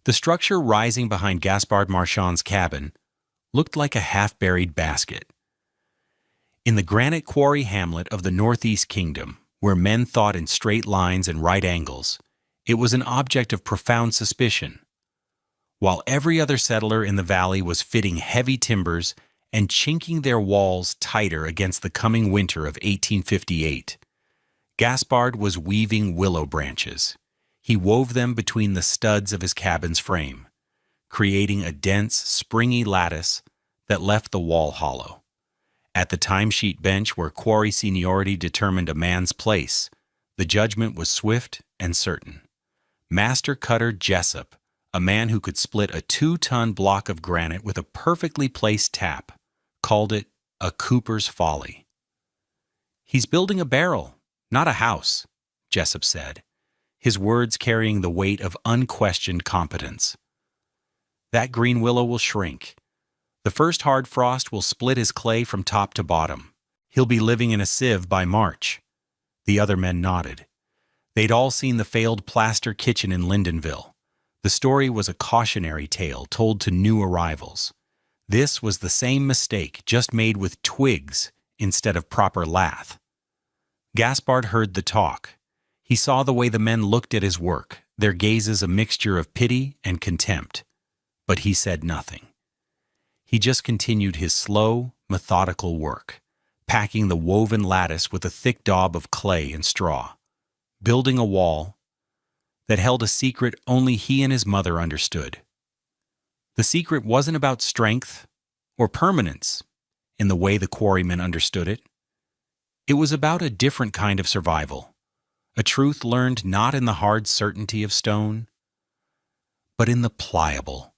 The structure rising behind Gaspard Marchand's cabin looked like a half-buried basket. In the granite quarry hamlet of the Northeast Kingdom, where men thought in straight lines and right angles, it was an object of profound suspicion. While every other settler in the valley was fitting heavy timbers and chinking their walls tighter against the coming winter of 1858, Gaspard was weaving willow branches. He wove them between the studs of his cabin's frame, creating a dense, springy lattice that left the wall hollow. At the timesheet bench where quarry seniority determined a man's place, the judgment was swift and certain. Master Cutter Jessup, a man who could split a 2-ton block of granite with a perfectly placed tap, called it a cooper's folly. "He's building a barrel, not a house," Jessup said, his words carrying the weight of unquestioned competence. "That green willow will shrink. The first hard frost will split his clay from top to bottom. He'll be living in a sieve by March." The other men nodded. They'd all seen the failed plaster kitchen in Lyndonville. The story was a cautionary tale told to new arrivals. This was the same mistake, just made with twigs instead of proper lath. Gaspard heard the talk. He saw the way the men looked at his work, their gazes a mixture of pity and contempt. But he said nothing. He just continued his slow, methodical work, packing the woven lattice with a thick daub of clay and straw, building a wall that held a secret only he and his mother understood. The secret wasn't about strength or permanence in the way the quarrymen understood it. It was about a different kind of survival, a truth learned not in the hard certainty of stone, but in the pliable,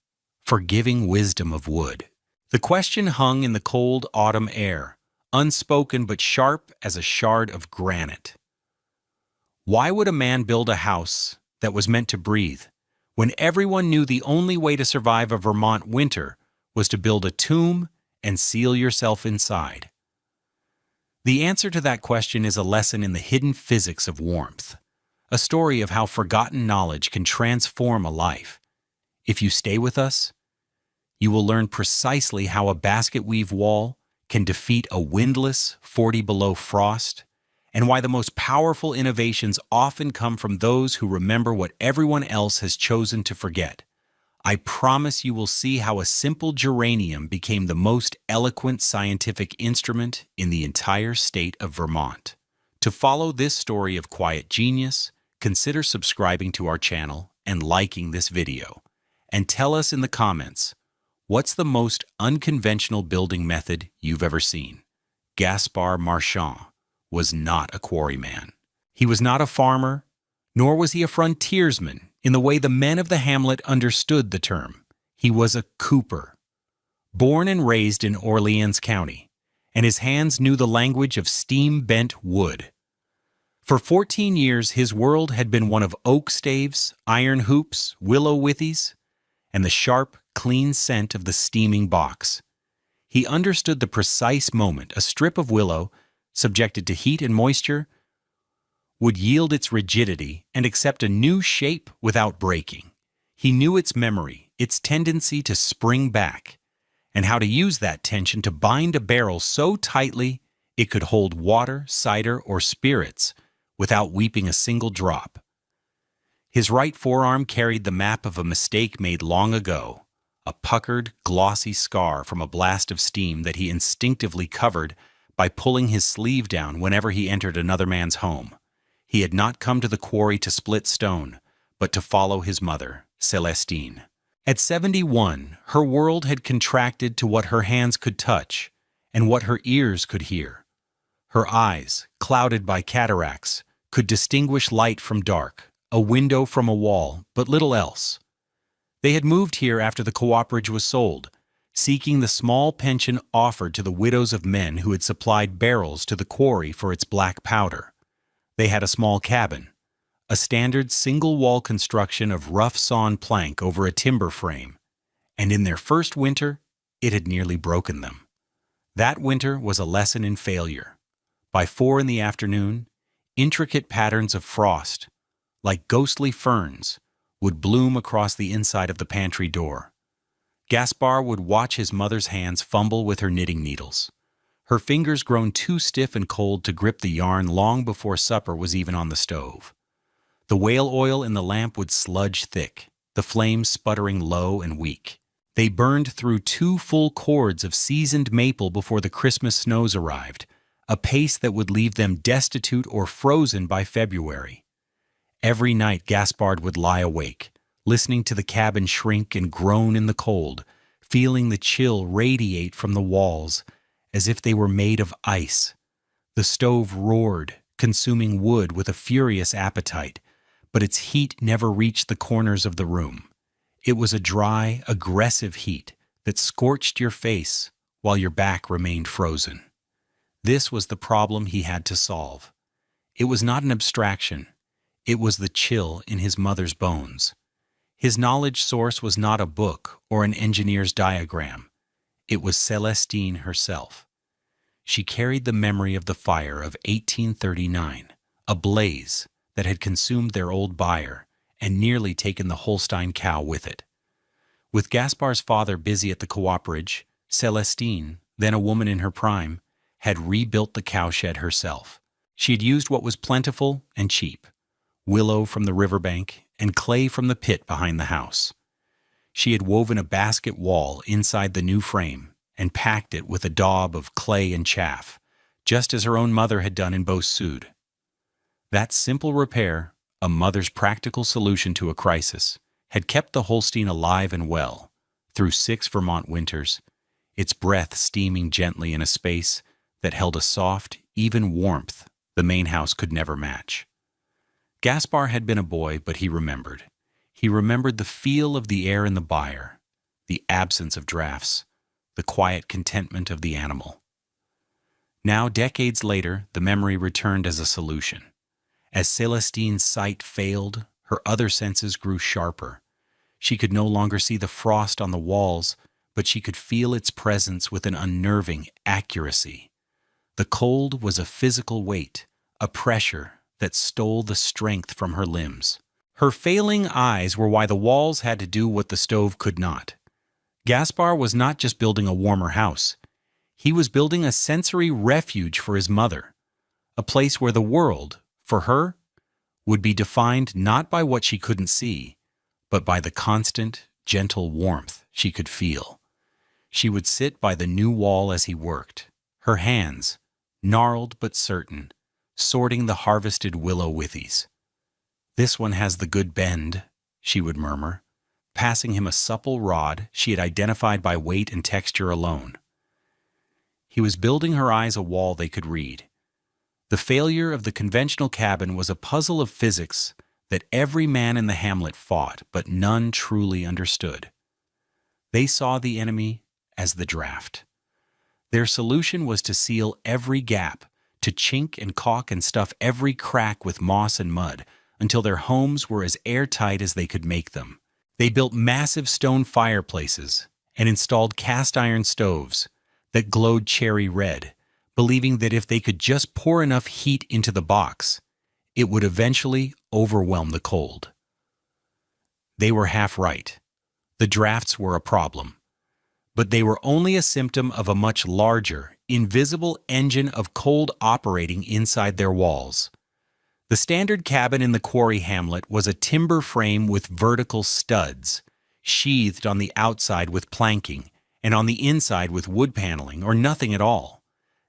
forgiving wisdom of wood. The question hung in the cold autumn air, unspoken but sharp as a shard of granite. Why would a man build a house that was meant to breathe, when everyone knew the only way to survive a Vermont winter was to build a tomb and seal yourself inside? The answer to that question is a lesson in the hidden physics of warmth, a story of how forgotten knowledge can transform a life. If you stay with us, you will learn precisely how a basket weave wall can defeat a windless 40 below frost, and why the most powerful innovations often come from those who remember what everyone else has chosen to forget. I promise you will see how a simple geranium became the most eloquent scientific instrument in the entire state of Vermont. To follow this story of quiet genius, consider subscribing to our channel and liking this video. And tell us in the comments, what's the most unconventional building method you've ever seen? Gaspard Marchand was not a quarryman. He was not a farmer, nor was he a frontiersman in the way the men of the hamlet understood the term. He was a cooper, born and raised in Orleans County, and his hands knew the language of steam-bent wood. For 14 years, his world had been one of oak staves, iron hoops, willow withies, and the sharp, clean scent of the steaming box. He understood the precise moment a strip of willow, subjected to heat and moisture, would yield its rigidity and accept a new shape without breaking. He knew its memory, its tendency to spring back, and how to use that tension to bind a barrel so tightly it could hold water, cider, or spirits without weeping a single drop. His right forearm carried the map of a mistake made long ago, a puckered, glossy scar from a blast of steam that he instinctively covered by pulling his sleeve down whenever he entered another man's home. He had not come to the quarry to split stone, but to follow his mother, Celestine. At 71, her world had contracted to what her hands could touch and what her ears could hear. Her eyes, clouded by cataracts, could distinguish light from dark, a window from a wall, but little else. They had moved here after the cooperage was sold, seeking the small pension offered to the widows of men who had supplied barrels to the quarry for its black powder. They had a small cabin, a standard single-wall construction of rough-sawn plank over a timber frame, and in their first winter, it had nearly broken them. That winter was a lesson in failure. By 4 in the afternoon, intricate patterns of frost, like ghostly ferns, would bloom across the inside of the pantry door. Gaspar would watch his mother's hands fumble with her knitting needles, her fingers grown too stiff and cold to grip the yarn long before supper was even on the stove. The whale oil in the lamp would sludge thick, the flames sputtering low and weak. They burned through 2 full cords of seasoned maple before the Christmas snows arrived, a pace that would leave them destitute or frozen by February. Every night Gaspard would lie awake, listening to the cabin shrink and groan in the cold, feeling the chill radiate from the walls as if they were made of ice. The stove roared, consuming wood with a furious appetite, but its heat never reached the corners of the room. It was a dry, aggressive heat that scorched your face while your back remained frozen. This was the problem he had to solve. It was not an abstraction. It was the chill in his mother's bones. His knowledge source was not a book or an engineer's diagram. It was Celestine herself. She carried the memory of the fire of 1839, a blaze that had consumed their old byre and nearly taken the Holstein cow with it. With Gaspar's father busy at the cooperage, Celestine, then a woman in her prime, had rebuilt the cowshed herself. She had used what was plentiful and cheap, willow from the riverbank and clay from the pit behind the house. She had woven a basket wall inside the new frame and packed it with a daub of clay and chaff, just as her own mother had done in Beausud. That simple repair, a mother's practical solution to a crisis, had kept the Holstein alive and well through 6 Vermont winters, its breath steaming gently in a space that held a soft, even warmth the main house could never match. Gaspar had been a boy, but he remembered. He remembered the feel of the air in the byre, the absence of drafts, the quiet contentment of the animal. Now, decades later, the memory returned as a solution. As Celestine's sight failed, her other senses grew sharper. She could no longer see the frost on the walls, but she could feel its presence with an unnerving accuracy. The cold was a physical weight, a pressure that stole the strength from her limbs. Her failing eyes were why the walls had to do what the stove could not. Gaspar was not just building a warmer house. He was building a sensory refuge for his mother, a place where the world, for her, would be defined not by what she couldn't see, but by the constant, gentle warmth she could feel. She would sit by the new wall as he worked, her hands, gnarled but certain, sorting the harvested willow withies. "This one has the good bend," she would murmur, passing him a supple rod she had identified by weight and texture alone. He was building her eyes a wall they could read. The failure of the conventional cabin was a puzzle of physics that every man in the hamlet fought, but none truly understood. They saw the enemy as the draft. Their solution was to seal every gap, to chink and caulk and stuff every crack with moss and mud, until their homes were as airtight as they could make them. They built massive stone fireplaces and installed cast-iron stoves that glowed cherry red, believing that if they could just pour enough heat into the box, it would eventually overwhelm the cold. They were half right. The drafts were a problem. But they were only a symptom of a much larger, invisible engine of cold operating inside their walls. The standard cabin in the quarry hamlet was a timber frame with vertical studs, sheathed on the outside with planking, and on the inside with wood paneling, or nothing at all.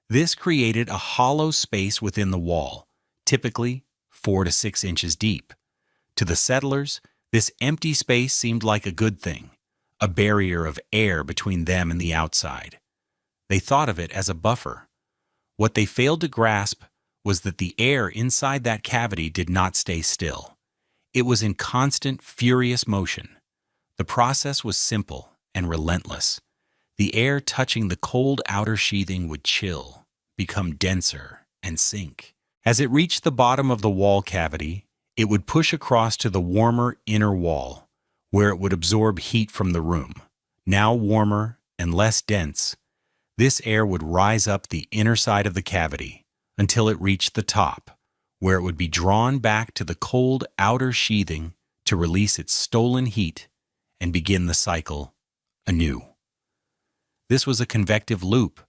This created a hollow space within the wall, typically 4 to 6 inches deep. To the settlers, this empty space seemed like a good thing, a barrier of air between them and the outside. They thought of it as a buffer. What they failed to grasp was that the air inside that cavity did not stay still. It was in constant, furious motion. The process was simple and relentless. The air touching the cold outer sheathing would chill, become denser, and sink. As it reached the bottom of the wall cavity, it would push across to the warmer inner wall, where it would absorb heat from the room. Now warmer and less dense, this air would rise up the inner side of the cavity until it reached the top, where it would be drawn back to the cold outer sheathing to release its stolen heat and begin the cycle anew. This was a convective loop,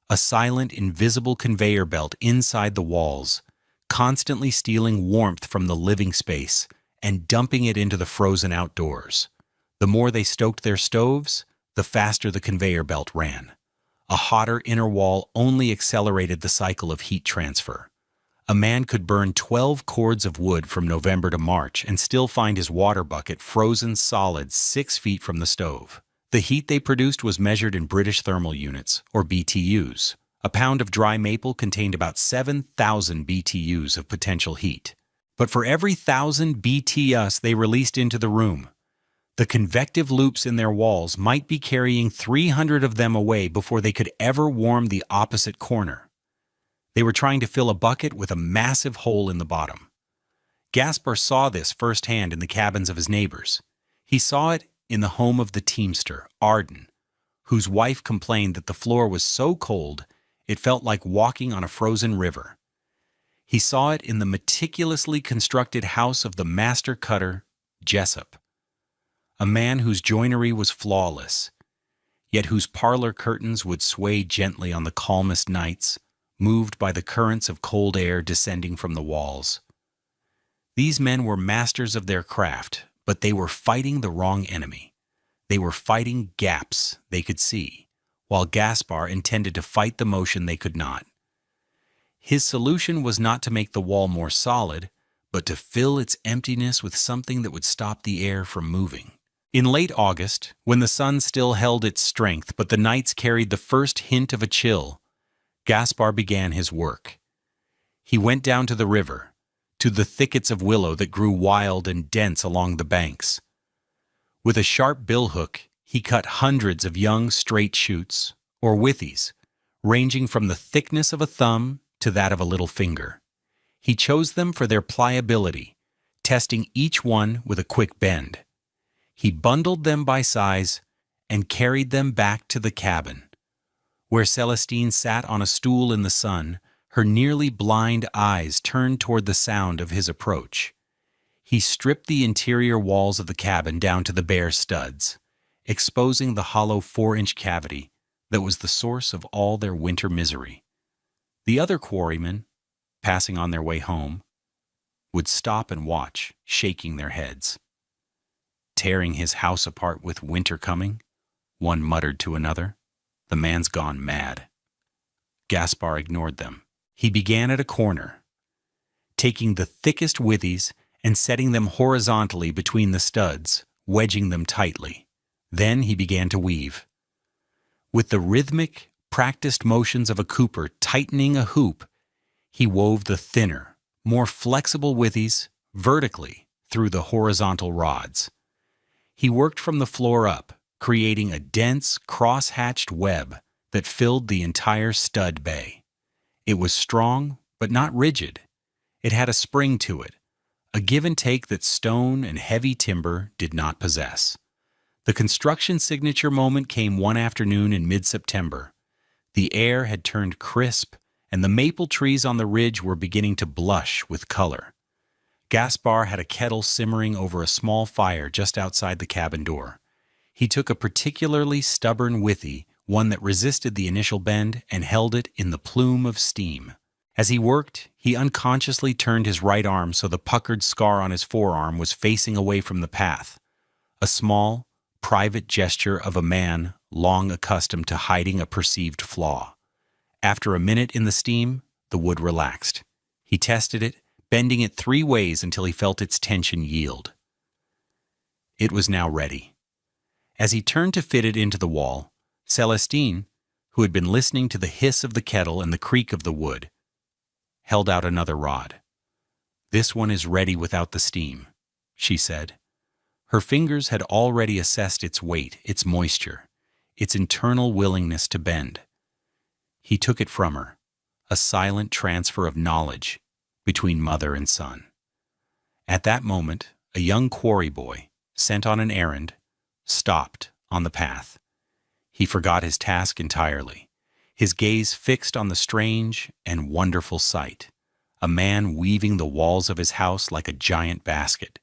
a silent, invisible conveyor belt inside the walls, constantly stealing warmth from the living space and dumping it into the frozen outdoors. The more they stoked their stoves, the faster the conveyor belt ran. A hotter inner wall only accelerated the cycle of heat transfer. A man could burn 12 cords of wood from November to March and still find his water bucket frozen solid 6 feet from the stove. The heat they produced was measured in British thermal units, or BTUs. A pound of dry maple contained about 7,000 BTUs of potential heat. But for every 1,000 BTUs they released into the room, the convective loops in their walls might be carrying 300 of them away before they could ever warm the opposite corner. They were trying to fill a bucket with a massive hole in the bottom. Gaspar saw this firsthand in the cabins of his neighbors. He saw it in the home of the teamster, Arden, whose wife complained that the floor was so cold it felt like walking on a frozen river. He saw it in the meticulously constructed house of the master cutter, Jessup, a man whose joinery was flawless, yet whose parlor curtains would sway gently on the calmest nights, moved by the currents of cold air descending from the walls. These men were masters of their craft, but they were fighting the wrong enemy. They were fighting gaps they could see, while Gaspar intended to fight the motion they could not. His solution was not to make the wall more solid, but to fill its emptiness with something that would stop the air from moving. In late August, when the sun still held its strength but the nights carried the first hint of a chill, Gaspar began his work. He went down to the river, to the thickets of willow that grew wild and dense along the banks. With a sharp billhook, he cut hundreds of young straight shoots, or withies, ranging from the thickness of a thumb to that of a little finger. He chose them for their pliability, testing each one with a quick bend. He bundled them by size and carried them back to the cabin, where Celestine sat on a stool in the sun, her nearly blind eyes turned toward the sound of his approach. He stripped the interior walls of the cabin down to the bare studs, exposing the hollow 4-inch cavity that was the source of all their winter misery. The other quarrymen, passing on their way home, would stop and watch, shaking their heads. Tearing his house apart with winter coming, one muttered to another, "The man's gone mad." Gaspar ignored them. He began at a corner, taking the thickest withies and setting them horizontally between the studs, wedging them tightly. Then he began to weave. With the rhythmic, practiced motions of a cooper tightening a hoop, he wove the thinner, more flexible withies vertically through the horizontal rods. He worked from the floor up, creating a dense, cross-hatched web that filled the entire stud bay. It was strong, but not rigid. It had a spring to it, a give and take that stone and heavy timber did not possess. The construction signature moment came one afternoon in mid-September. The air had turned crisp, and the maple trees on the ridge were beginning to blush with color. Gaspar had a kettle simmering over a small fire just outside the cabin door. He took a particularly stubborn withy, one that resisted the initial bend, and held it in the plume of steam. As he worked, he unconsciously turned his right arm so the puckered scar on his forearm was facing away from the path, a small, private gesture of a man long accustomed to hiding a perceived flaw. After a minute in the steam, the wood relaxed. He tested it, bending it 3 ways until he felt its tension yield. It was now ready. As he turned to fit it into the wall, Celestine, who had been listening to the hiss of the kettle and the creak of the wood, held out another rod. "This one is ready without the steam," she said. Her fingers had already assessed its weight, its moisture, its internal willingness to bend. He took it from her, a silent transfer of knowledge between mother and son. At that moment, a young quarry boy, sent on an errand, stopped on the path. He forgot his task entirely, his gaze fixed on the strange and wonderful sight, a man weaving the walls of his house like a giant basket.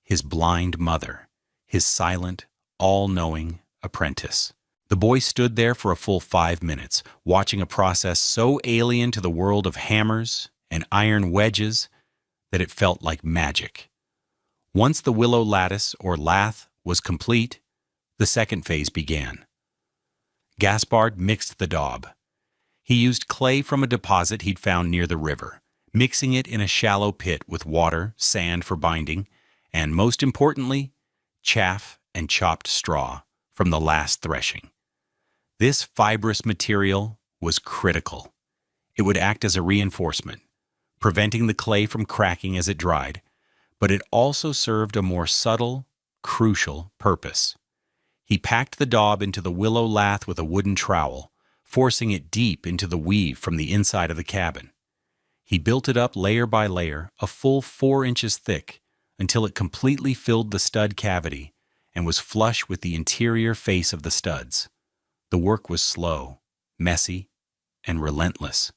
his blind mother, his silent, all-knowing apprentice. The boy stood there for a full 5 minutes, watching a process so alien to the world of hammers and iron wedges that it felt like magic. Once the willow lattice, or lath, was complete, the second phase began. Gaspard mixed the daub. He used clay from a deposit he'd found near the river, mixing it in a shallow pit with water, sand for binding, and, most importantly, chaff and chopped straw from the last threshing. This fibrous material was critical. It would act as a reinforcement, preventing the clay from cracking as it dried, but it also served a more subtle, crucial purpose. He packed the daub into the willow lath with a wooden trowel, forcing it deep into the weave from the inside of the cabin. He built it up layer by layer, a full 4 inches thick, until it completely filled the stud cavity and was flush with the interior face of the studs. The work was slow, messy, and relentless.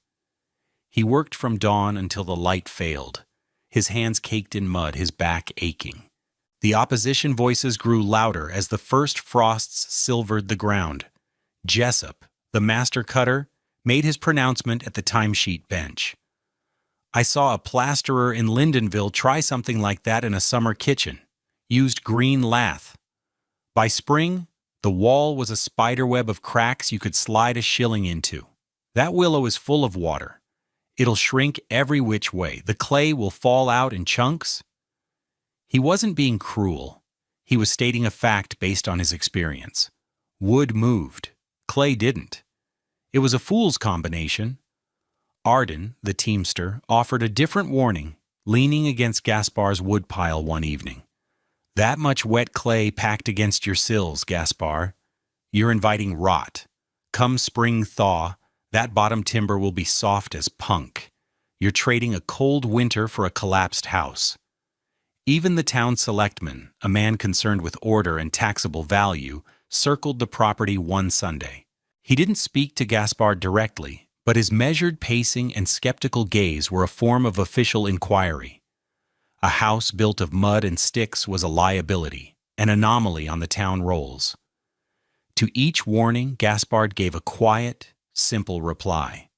He worked from dawn until the light failed, his hands caked in mud, his back aching. The opposition voices grew louder as the first frosts silvered the ground. Jessup, the master cutter, made his pronouncement at the timesheet bench. "I saw a plasterer in Lindenville try something like that in a summer kitchen. Used green lath. By spring, the wall was a spiderweb of cracks you could slide a shilling into. That willow is full of water. It'll shrink every which way. The clay will fall out in chunks." He wasn't being cruel. He was stating a fact based on his experience. Wood moved. Clay didn't. It was a fool's combination. Arden, the teamster, offered a different warning, leaning against Gaspard's woodpile one evening. "That much wet clay packed against your sills, Gaspard. You're inviting rot. Come spring thaw, that bottom timber will be soft as punk. You're trading a cold winter for a collapsed house." Even the town selectman, a man concerned with order and taxable value, circled the property one Sunday. He didn't speak to Gaspard directly, but his measured pacing and skeptical gaze were a form of official inquiry. A house built of mud and sticks was a liability, an anomaly on the town rolls. To each warning, Gaspard gave a quiet, simple reply.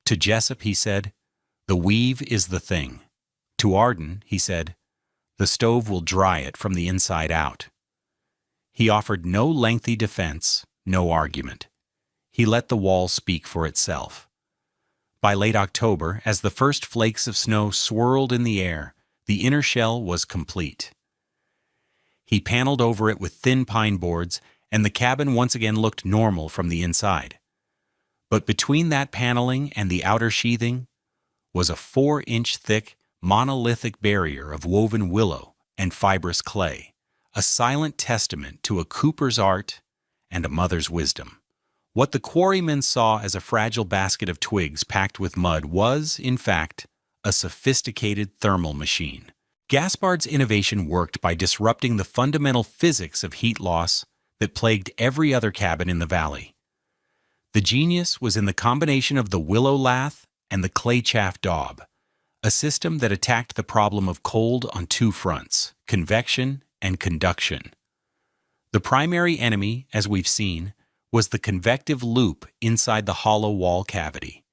To Jessup, he said, "The weave is the thing." To Arden, he said, "The stove will dry it from the inside out." He offered no lengthy defense, no argument. He let the wall speak for itself. By late October, as the first flakes of snow swirled in the air, the inner shell was complete. He paneled over it with thin pine boards, and the cabin once again looked normal from the inside. But between that paneling and the outer sheathing was a 4-inch thick, monolithic barrier of woven willow and fibrous clay, a silent testament to a cooper's art and a mother's wisdom. What the quarrymen saw as a fragile basket of twigs packed with mud was, in fact, a sophisticated thermal machine. Gaspard's innovation worked by disrupting the fundamental physics of heat loss that plagued every other cabin in the valley. The genius was in the combination of the willow lath and the clay chaff daub, a system that attacked the problem of cold on 2 fronts, convection and conduction. The primary enemy, as we've seen, was the convective loop inside the hollow wall cavity.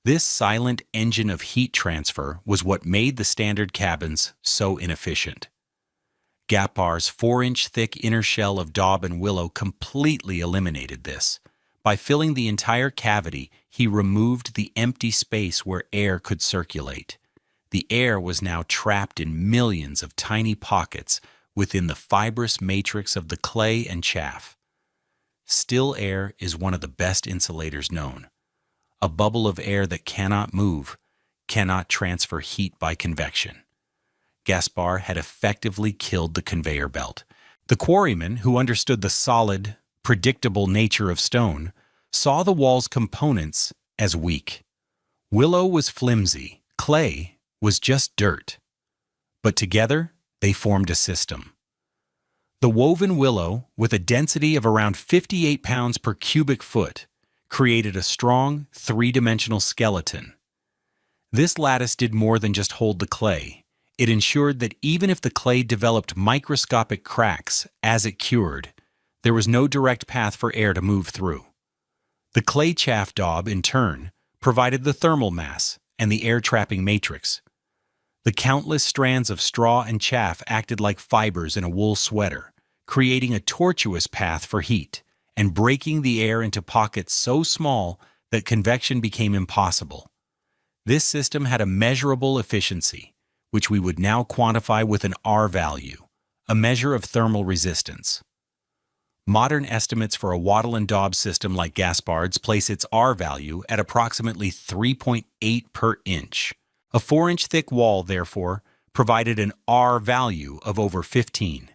This silent engine of heat transfer was what made the standard cabins so inefficient. Gaspard's 4-inch thick inner shell of daub and willow completely eliminated this. By filling the entire cavity, he removed the empty space where air could circulate. The air was now trapped in millions of tiny pockets within the fibrous matrix of the clay and chaff. Still air is one of the best insulators known. A bubble of air that cannot move, cannot transfer heat by convection. Gaspard had effectively killed the conveyor belt. The quarrymen, who understood the solid, predictable nature of stone, saw the wall's components as weak. Willow was flimsy, clay was just dirt. But together, they formed a system. The woven willow, with a density of around 58 pounds per cubic foot, created a strong, 3-dimensional skeleton. This lattice did more than just hold the clay. It ensured that even if the clay developed microscopic cracks as it cured, there was no direct path for air to move through. The clay chaff daub, in turn, provided the thermal mass and the air-trapping matrix. The countless strands of straw and chaff acted like fibers in a wool sweater, creating a tortuous path for heat and breaking the air into pockets so small that convection became impossible. This system had a measurable efficiency, which we would now quantify with an R value, a measure of thermal resistance. Modern estimates for a wattle and daub system like Gaspard's place its R value at approximately 3.8 per inch. A 4-inch thick wall, therefore, provided an R value of over 15.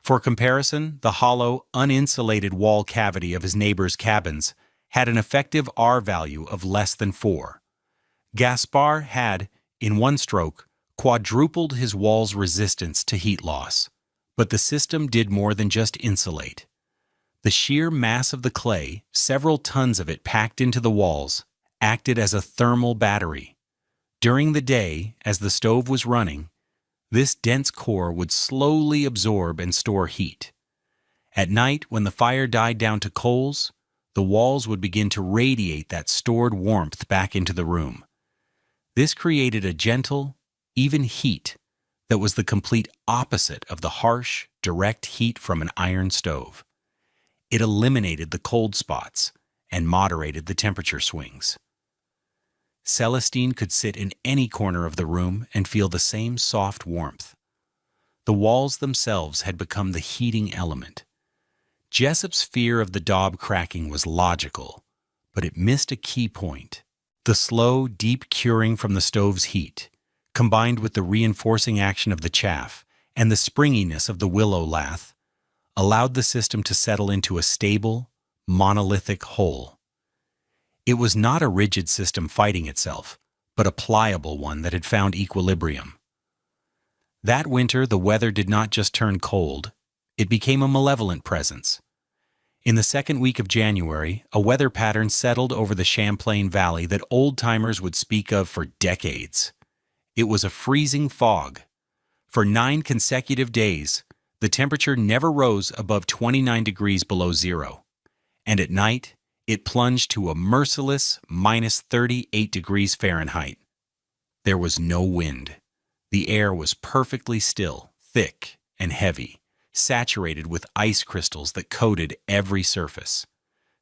For comparison, the hollow, uninsulated wall cavity of his neighbors' cabins had an effective R value of less than 4. Gaspard had, in one stroke, quadrupled his wall's resistance to heat loss. But the system did more than just insulate. The sheer mass of the clay, several tons of it packed into the walls, acted as a thermal battery. During the day, as the stove was running, this dense core would slowly absorb and store heat. At night, when the fire died down to coals, the walls would begin to radiate that stored warmth back into the room. This created a gentle, even heat that was the complete opposite of the harsh, direct heat from an iron stove. It eliminated the cold spots and moderated the temperature swings. Celestine could sit in any corner of the room and feel the same soft warmth. The walls themselves had become the heating element. Jessup's fear of the daub cracking was logical, but it missed a key point. The slow, deep curing from the stove's heat, combined with the reinforcing action of the chaff and the springiness of the willow lath, allowed the system to settle into a stable, monolithic whole. It was not a rigid system fighting itself, but a pliable one that had found equilibrium. That winter, the weather did not just turn cold, it became a malevolent presence. In the second week of January, a weather pattern settled over the Champlain Valley that old-timers would speak of for decades. It was a freezing fog. For 9 consecutive days, the temperature never rose above 29 degrees below zero, and at night, it plunged to a merciless minus 38 degrees Fahrenheit. There was no wind. The air was perfectly still, thick and heavy, saturated with ice crystals that coated every surface.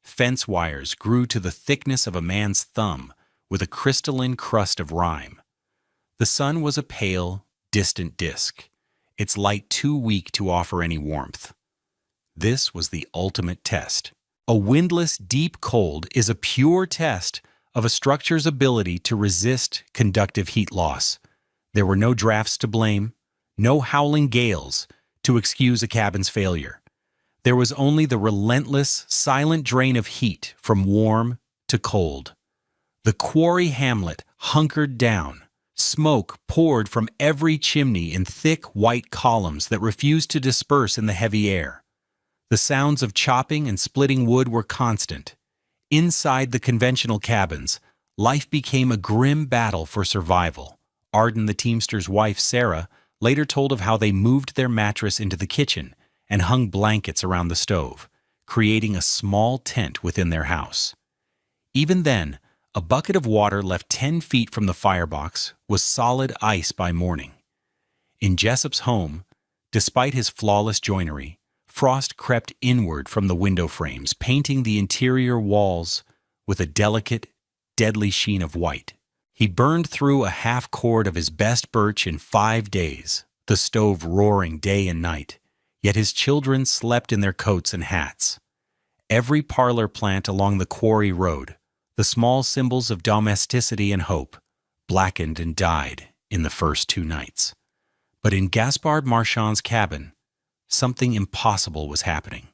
Fence wires grew to the thickness of a man's thumb with a crystalline crust of rime. The sun was a pale, distant disk, its light too weak to offer any warmth. This was the ultimate test. A windless deep cold is a pure test of a structure's ability to resist conductive heat loss. There were no drafts to blame, no howling gales to excuse a cabin's failure. There was only the relentless, silent drain of heat from warm to cold. The quarry hamlet hunkered down. Smoke poured from every chimney in thick white columns that refused to disperse in the heavy air. The sounds of chopping and splitting wood were constant. Inside the conventional cabins, life became a grim battle for survival. Arden, the teamster's wife, Sarah, later told of how they moved their mattress into the kitchen and hung blankets around the stove, creating a small tent within their house. Even then, a bucket of water left 10 feet from the firebox was solid ice by morning. In Jessup's home, despite his flawless joinery, frost crept inward from the window frames, painting the interior walls with a delicate, deadly sheen of white. He burned through a half cord of his best birch in 5 days, the stove roaring day and night, yet his children slept in their coats and hats. Every parlor plant along the quarry road, the small symbols of domesticity and hope, blackened and died in the first 2 nights. But in Gaspard Marchand's cabin, something impossible was happening.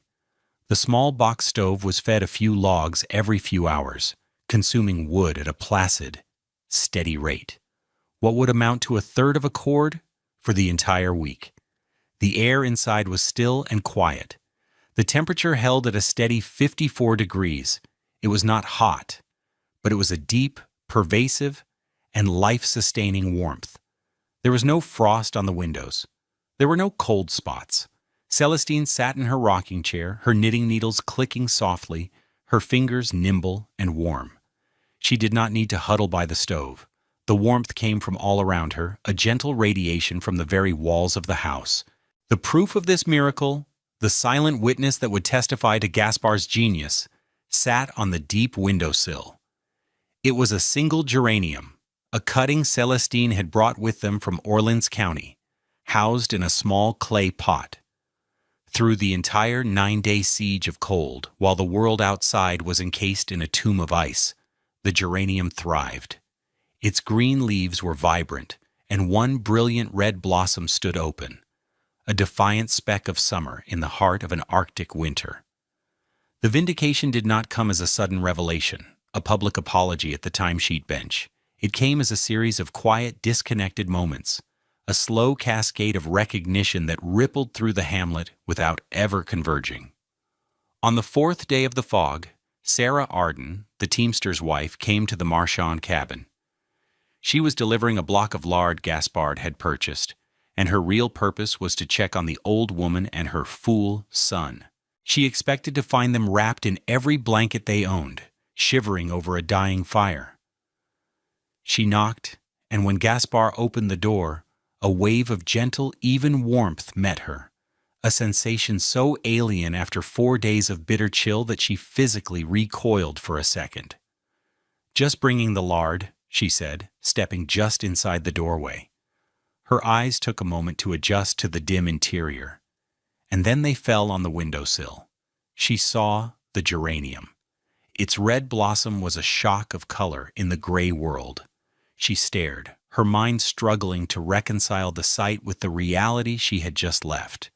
The small box stove was fed a few logs every few hours, consuming wood at a placid, steady rate. What would amount to 1/3 of a cord for the entire week. The air inside was still and quiet. The temperature held at a steady 54 degrees. It was not hot, but it was a deep, pervasive, and life-sustaining warmth. There was no frost on the windows. There were no cold spots. Celestine sat in her rocking chair, her knitting needles clicking softly, her fingers nimble and warm. She did not need to huddle by the stove. The warmth came from all around her, a gentle radiation from the very walls of the house. The proof of this miracle, the silent witness that would testify to Gaspard's genius, sat on the deep windowsill. It was a single geranium, a cutting Celestine had brought with them from Orleans County, housed in a small clay pot. Through the entire 9-day siege of cold, while the world outside was encased in a tomb of ice, the geranium thrived. Its green leaves were vibrant, and one brilliant red blossom stood open, a defiant speck of summer in the heart of an Arctic winter. The vindication did not come as a sudden revelation, a public apology at the timesheet bench. It came as a series of quiet, disconnected moments, a slow cascade of recognition that rippled through the hamlet without ever converging. On the 4th day of the fog, Sarah Arden, the teamster's wife, came to the Marchand cabin. She was delivering a block of lard Gaspard had purchased, and her real purpose was to check on the old woman and her fool son. She expected to find them wrapped in every blanket they owned, shivering over a dying fire. She knocked, and when Gaspard opened the door, a wave of gentle, even warmth met her, a sensation so alien after 4 days of bitter chill that she physically recoiled for a second. "Just bringing the lard," she said, stepping just inside the doorway. Her eyes took a moment to adjust to the dim interior, and then they fell on the windowsill. She saw the geranium. Its red blossom was a shock of color in the gray world. She stared, her mind struggling to reconcile the sight with the reality she had just left.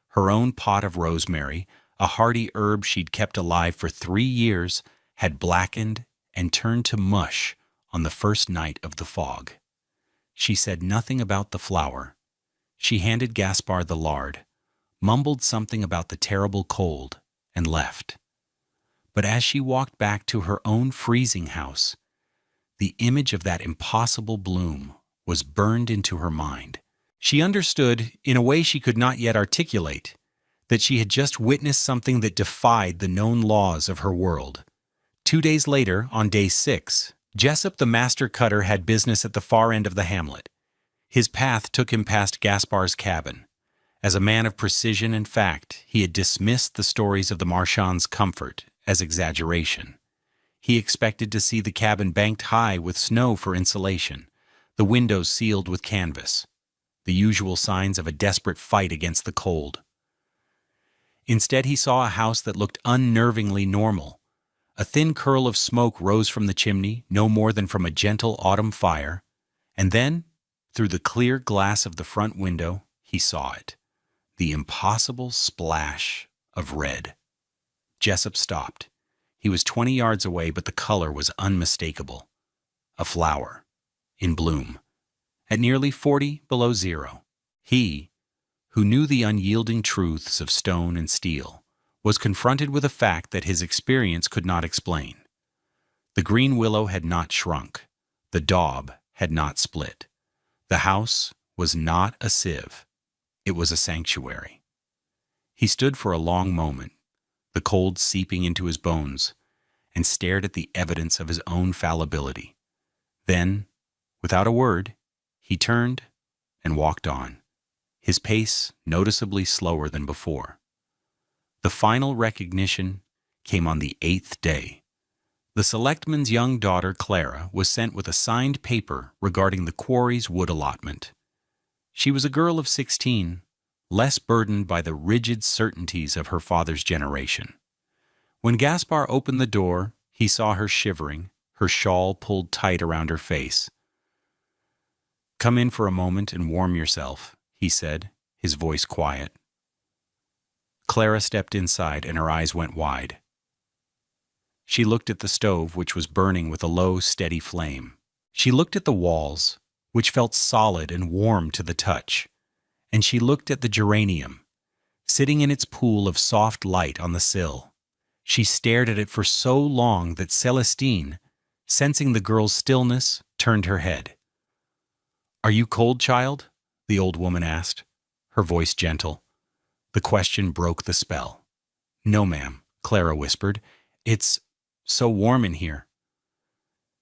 Her own pot of rosemary, a hardy herb she'd kept alive for 3 years, had blackened and turned to mush on the first night of the fog. She said nothing about the flower. She handed Gaspard the lard, mumbled something about the terrible cold, and left. But as she walked back to her own freezing house, the image of that impossible bloom was burned into her mind. She understood, in a way she could not yet articulate, that she had just witnessed something that defied the known laws of her world. 2 days later, on day 6, Jessup the master cutter had business at the far end of the hamlet. His path took him past Gaspard's cabin. As a man of precision and fact, he had dismissed the stories of the Marchand's comfort as exaggeration. He expected to see the cabin banked high with snow for insulation, the windows sealed with canvas, the usual signs of a desperate fight against the cold. Instead, he saw a house that looked unnervingly normal. A thin curl of smoke rose from the chimney, no more than from a gentle autumn fire, and then, through the clear glass of the front window, he saw it, the impossible splash of red. Jessup stopped. He was 20 yards away, but the color was unmistakable. A flower, in bloom. At nearly 40 below zero, he, who knew the unyielding truths of stone and steel, was confronted with a fact that his experience could not explain. The green willow had not shrunk. The daub had not split. The house was not a sieve. It was a sanctuary. He stood for a long moment, the cold seeping into his bones, and stared at the evidence of his own fallibility. Then, without a word, he turned and walked on, his pace noticeably slower than before. The final recognition came on the 8th day. The selectman's young daughter, Clara, was sent with a signed paper regarding the quarry's wood allotment. She was a girl of 16, less burdened by the rigid certainties of her father's generation. When Gaspard opened the door, he saw her shivering, her shawl pulled tight around her face. "Come in for a moment and warm yourself," he said, his voice quiet. Clara stepped inside and her eyes went wide. She looked at the stove, which was burning with a low, steady flame. She looked at the walls, which felt solid and warm to the touch. And she looked at the geranium, sitting in its pool of soft light on the sill. She stared at it for so long that Celestine, sensing the girl's stillness, turned her head. "Are you cold, child?" the old woman asked, her voice gentle. The question broke the spell. "No, ma'am," Clara whispered. "It's so warm in here."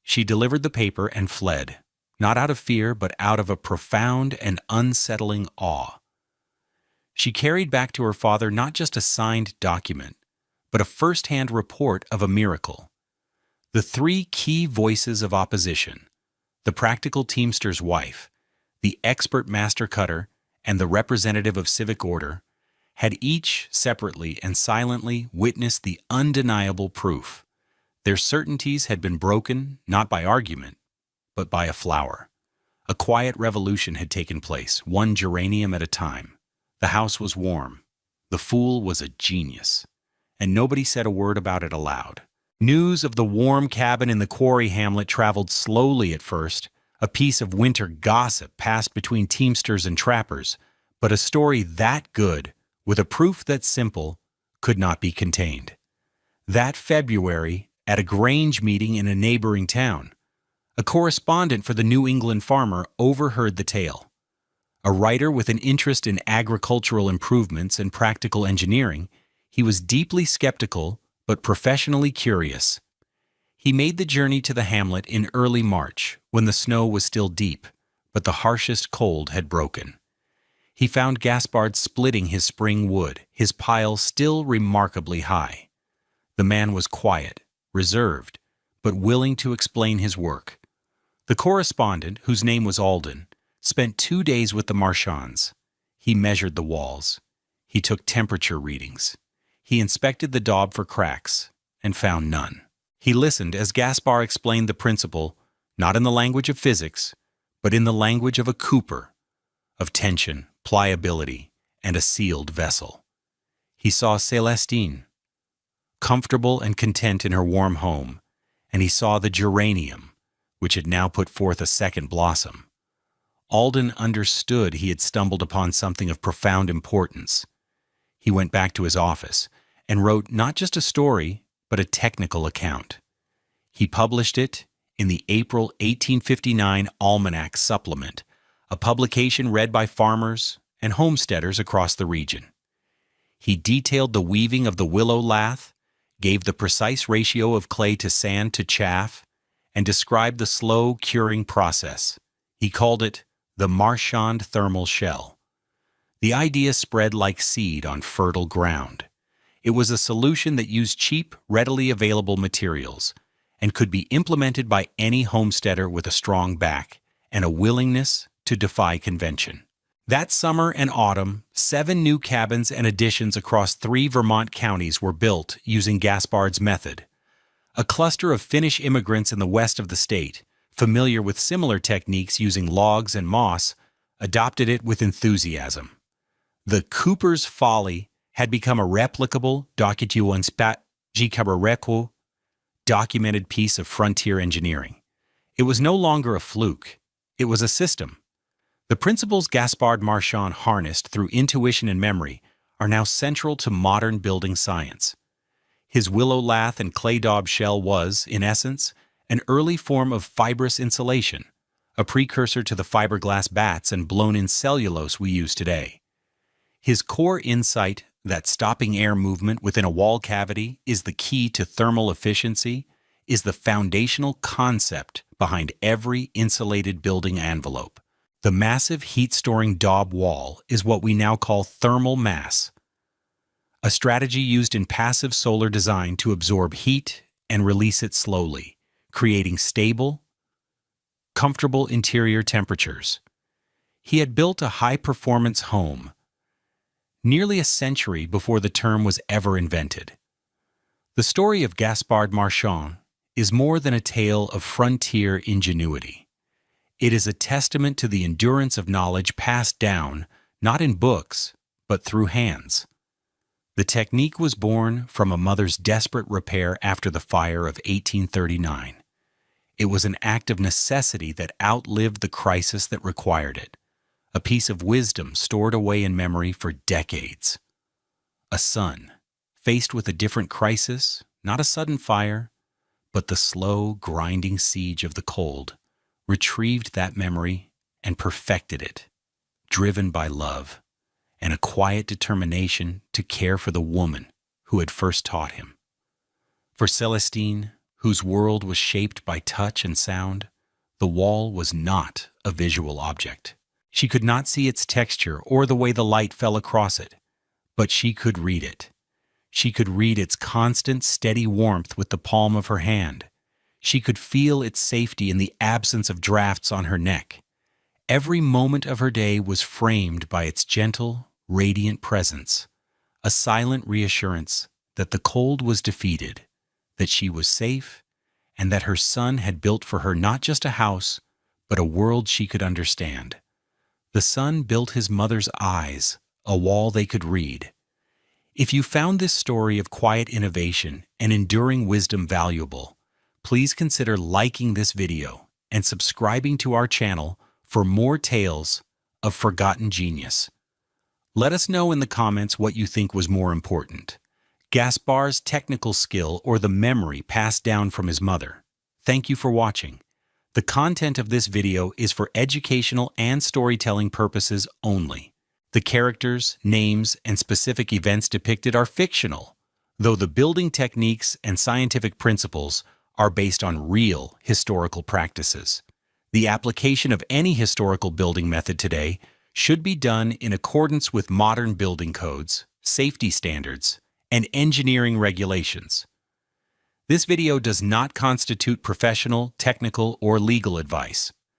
She delivered the paper and fled, not out of fear, but out of a profound and unsettling awe. She carried back to her father not just a signed document, but a first-hand report of a miracle. The three key voices of opposition, the practical teamster's wife, the expert master cutter, and the representative of civic order, had each separately and silently witnessed the undeniable proof. Their certainties had been broken not by argument, but by a flower. A quiet revolution had taken place, one geranium at a time. The house was warm. The fool was a genius, and nobody said a word about it aloud. News of the warm cabin in the quarry hamlet traveled slowly at first. A piece of winter gossip passed between teamsters and trappers, but a story that good, with a proof that simple, could not be contained. That February, at a Grange meeting in a neighboring town, a correspondent for the New England Farmer overheard the tale. A writer with an interest in agricultural improvements and practical engineering, he was deeply skeptical but professionally curious. He made the journey to the hamlet in early March, when the snow was still deep, but the harshest cold had broken. He found Gaspard splitting his spring wood, his pile still remarkably high. The man was quiet, reserved, but willing to explain his work. The correspondent, whose name was Alden, spent 2 days with the Marchands. He measured the walls. He took temperature readings. He inspected the daub for cracks, and found none. He listened as Gaspard explained the principle, not in the language of physics, but in the language of a cooper, of tension, pliability, and a sealed vessel. He saw Celestine, comfortable and content in her warm home, and he saw the geranium, which had now put forth a second blossom. Alden understood he had stumbled upon something of profound importance. He went back to his office and wrote not just a story, but a technical account. He published it in the April 1859 Almanac Supplement, a publication read by farmers and homesteaders across the region. He detailed the weaving of the willow lath, gave the precise ratio of clay to sand to chaff, and described the slow curing process. He called it the Marchand thermal shell. The idea spread like seed on fertile ground. It was a solution that used cheap, readily available materials and could be implemented by any homesteader with a strong back and a willingness to defy convention. That summer and autumn, 7 new cabins and additions across 3 Vermont counties were built using Gaspard's method. A cluster of Finnish immigrants in the west of the state, familiar with similar techniques using logs and moss, adopted it with enthusiasm. The Cooper's Folly had become a replicable, documented piece of frontier engineering. It was no longer a fluke. It was a system. The principles Gaspard Marchand harnessed through intuition and memory are now central to modern building science. His willow lath and clay daub shell was, in essence, an early form of fibrous insulation, a precursor to the fiberglass bats and blown-in cellulose we use today. His core insight that stopping air movement within a wall cavity is the key to thermal efficiency is the foundational concept behind every insulated building envelope. The massive heat-storing daub wall is what we now call thermal mass, a strategy used in passive solar design to absorb heat and release it slowly, creating stable, comfortable interior temperatures. He had built a high-performance home, nearly a century before the term was ever invented. The story of Gaspard Marchand is more than a tale of frontier ingenuity. It is a testament to the endurance of knowledge passed down, not in books, but through hands. The technique was born from a mother's desperate repair after the fire of 1839. It was an act of necessity that outlived the crisis that required it, a piece of wisdom stored away in memory for decades. A son, faced with a different crisis, not a sudden fire, but the slow, grinding siege of the cold, retrieved that memory and perfected it, driven by love and a quiet determination to care for the woman who had first taught him. For Celestine, whose world was shaped by touch and sound, the wall was not a visual object. She could not see its texture or the way the light fell across it, but she could read it. She could read its constant, steady warmth with the palm of her hand. She could feel its safety in the absence of drafts on her neck. Every moment of her day was framed by its gentle, radiant presence, a silent reassurance that the cold was defeated, that she was safe, and that her son had built for her not just a house, but a world she could understand. The son built his mother's eyes, a wall they could read. If you found this story of quiet innovation and enduring wisdom valuable, please consider liking this video and subscribing to our channel for more tales of forgotten genius. Let us know in the comments what you think was more important, Gaspard's technical skill or the memory passed down from his mother. Thank you for watching. The content of this video is for educational and storytelling purposes only. The characters, names, and specific events depicted are fictional, though the building techniques and scientific principles are based on real historical practices. The application of any historical building method today should be done in accordance with modern building codes, safety standards, and engineering regulations. This video does not constitute professional, technical, or legal advice.